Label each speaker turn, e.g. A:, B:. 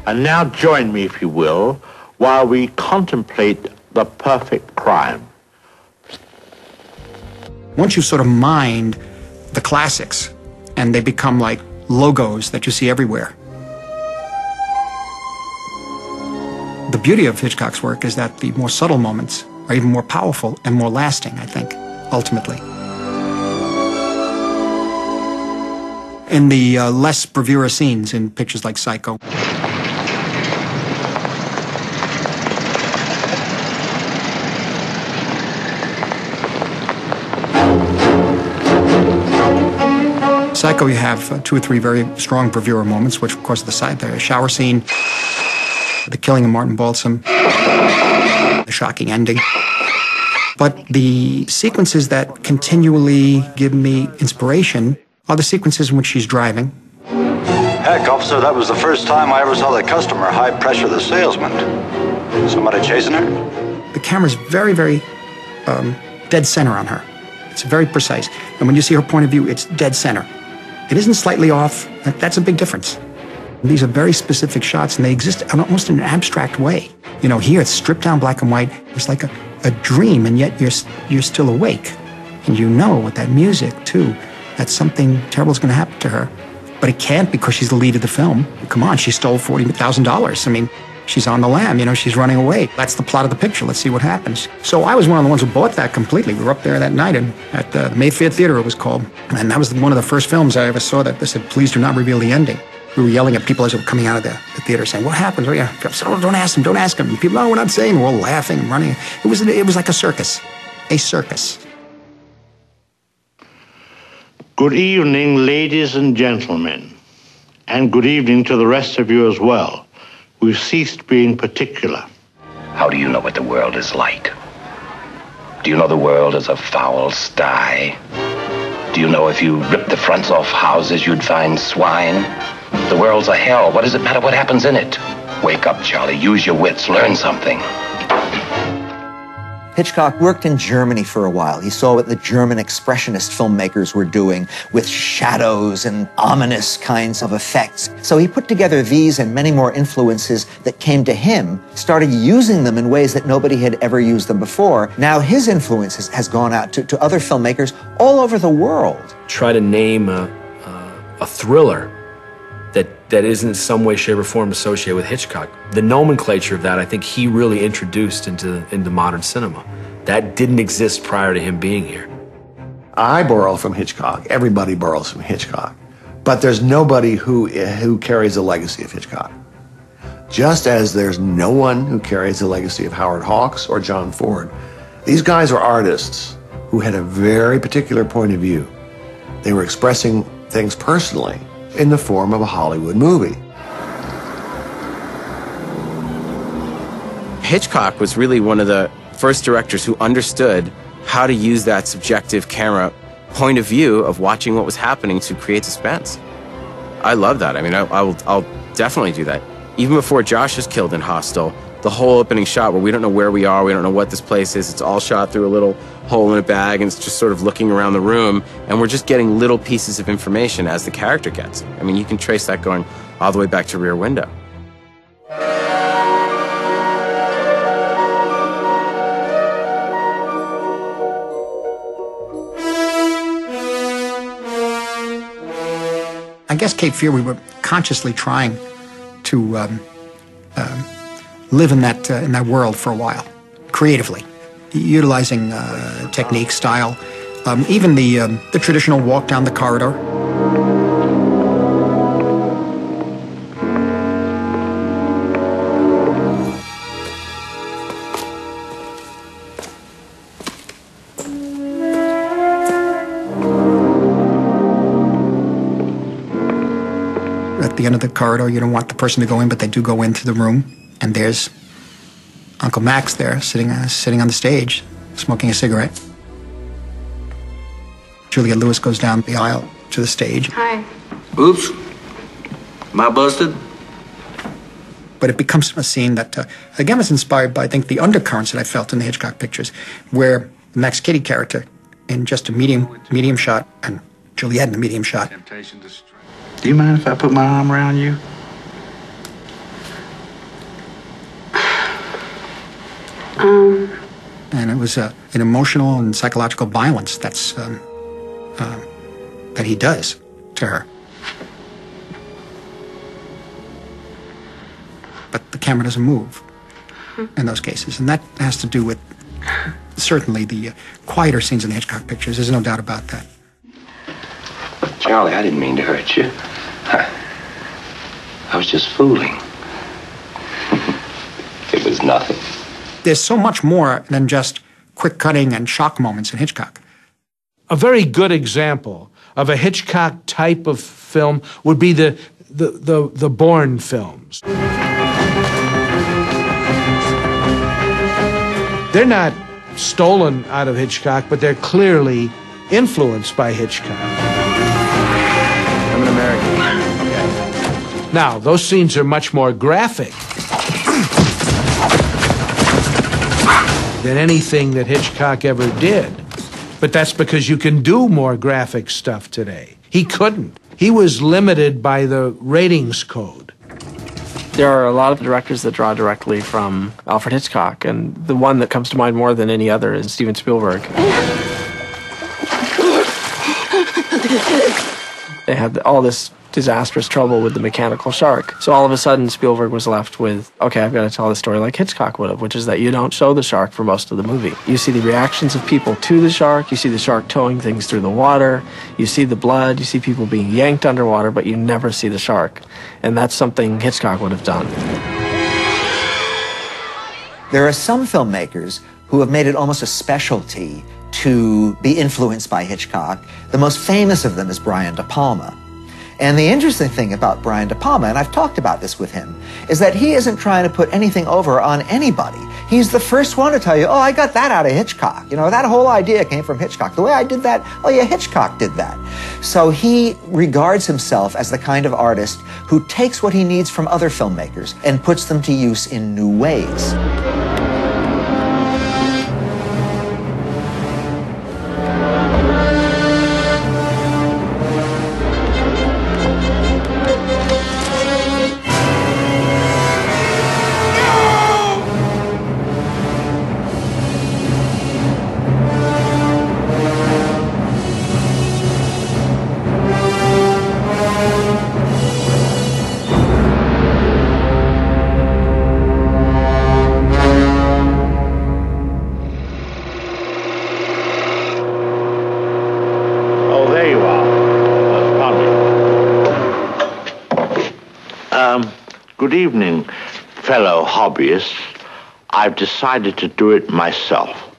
A: And now join me, if you will, while we contemplate the perfect crime.
B: Once you sort of mind the classics, and they become like logos that you see everywhere. The beauty of Hitchcock's work is that the more subtle moments are even more powerful and more lasting, I think, ultimately. In the less bravura scenes in pictures like Psycho. Psycho, you have 2 or 3 very strong bravura moments, which, of course, the shower scene, the killing of Martin Balsam, the shocking ending. But the sequences that continually give me inspiration are the sequences in which she's driving.
C: Heck, officer, that was the first time I ever saw the customer high pressure the salesman. Somebody chasing her?
B: The camera's very, very dead center on her. It's very precise. And when you see her point of view, it's dead center. It isn't slightly off. That's a big difference. These are very specific shots, and they exist almost in an abstract way. You know, here it's stripped down black and white. It's like a dream, and yet you're still awake. And you know with that music, too, that something terrible is going to happen to her. But it can't, because she's the lead of the film. Come on, she stole $40,000. I mean, she's on the lam, you know, she's running away. That's the plot of the picture. Let's see what happens. So I was one of the ones who bought that completely. We were up there that night at the Mayfair Theater, it was called. And that was one of the first films I ever saw that they said, please do not reveal the ending. We were yelling at people as they were coming out of the theater saying, what happens? I said, oh, don't ask him, don't ask him. And people, no, we're not saying. We're all laughing and running. It was like a circus. A circus.
A: Good evening, ladies and gentlemen. And good evening to the rest of you as well. We've ceased being particular.
D: How do you know what the world is like? Do you know the world is a foul sty? Do you know if you ripped the fronts off houses, you'd find swine? The world's a hell. What does it matter what happens in it? Wake up, Charlie. Use your wits. Learn something.
E: Hitchcock worked in Germany for a while. He saw what the German expressionist filmmakers were doing with shadows and ominous kinds of effects. So he put together these and many more influences that came to him, started using them in ways that nobody had ever used them before. Now his influence has gone out to other filmmakers all over the world.
F: Try to name a thriller that isn't in some way, shape, or form associated with Hitchcock. The nomenclature of that, I think he really introduced into modern cinema. That didn't exist prior to him being here.
G: I borrow from Hitchcock. Everybody borrows from Hitchcock. But there's nobody who carries the legacy of Hitchcock. Just as there's no one who carries the legacy of Howard Hawks or John Ford. These guys were artists who had a very particular point of view. They were expressing things personally in the form of a Hollywood movie.
H: Hitchcock was really one of the first directors who understood how to use that subjective camera point of view of watching what was happening to create suspense. I love that. I mean, I'll definitely do that. Even before Josh was killed in Hostel, the whole opening shot where we don't know where we are, we don't know what this place is, it's all shot through a little hole in a bag, and it's just sort of looking around the room, and we're just getting little pieces of information as the character gets. I mean, you can trace that going all the way back to Rear Window.
B: I guess Cape Fear, we were consciously trying to live in that world for a while, creatively, utilizing technique, style, even the traditional walk down the corridor. At the end of the corridor, you don't want the person to go in, but they do go into the room, and there's Uncle Max there, sitting on the stage, smoking a cigarette. Juliette Lewis goes down the aisle to the stage.
I: Hi.
J: Oops. Am I busted?
B: But it becomes a scene that, again, was inspired by, I think, the undercurrents that I felt in the Hitchcock pictures, where the Max Kitty character, in just a medium shot, and Juliette in a medium shot.
J: Do you mind if I put my arm around you?
B: And it was an emotional and psychological violence that's that he does to her. But the camera doesn't move in those cases, and that has to do with certainly the quieter scenes in the Hitchcock pictures. There's no doubt about that.
D: Charlie, I didn't mean to hurt you. I was just fooling. It was nothing.
B: There's so much more than just quick cutting and shock moments in Hitchcock.
I: A very good example of a Hitchcock type of film would be the Bourne films. They're not stolen out of Hitchcock, but they're clearly influenced by Hitchcock.
H: I'm an American.
I: Now, those scenes are much more graphic than anything that Hitchcock ever did. But that's because you can do more graphic stuff today. He couldn't. He was limited by the ratings code.
K: There are a lot of directors that draw directly from Alfred Hitchcock, and the one that comes to mind more than any other is Steven Spielberg. They had all this disastrous trouble with the mechanical shark. So all of a sudden, Spielberg was left with, okay, I've got to tell the story like Hitchcock would have, which is that you don't show the shark for most of the movie. You see the reactions of people to the shark, you see the shark towing things through the water, you see the blood, you see people being yanked underwater, but you never see the shark. And that's something Hitchcock would have done.
E: There are some filmmakers who have made it almost a specialty to be influenced by Hitchcock. The most famous of them is Brian De Palma. And the interesting thing about Brian De Palma, and I've talked about this with him, is that he isn't trying to put anything over on anybody. He's the first one to tell you, oh, I got that out of Hitchcock. You know, that whole idea came from Hitchcock. The way I did that, oh yeah, Hitchcock did that. So he regards himself as the kind of artist who takes what he needs from other filmmakers and puts them to use in new ways.
A: Good evening, fellow hobbyists. I've decided to do it myself.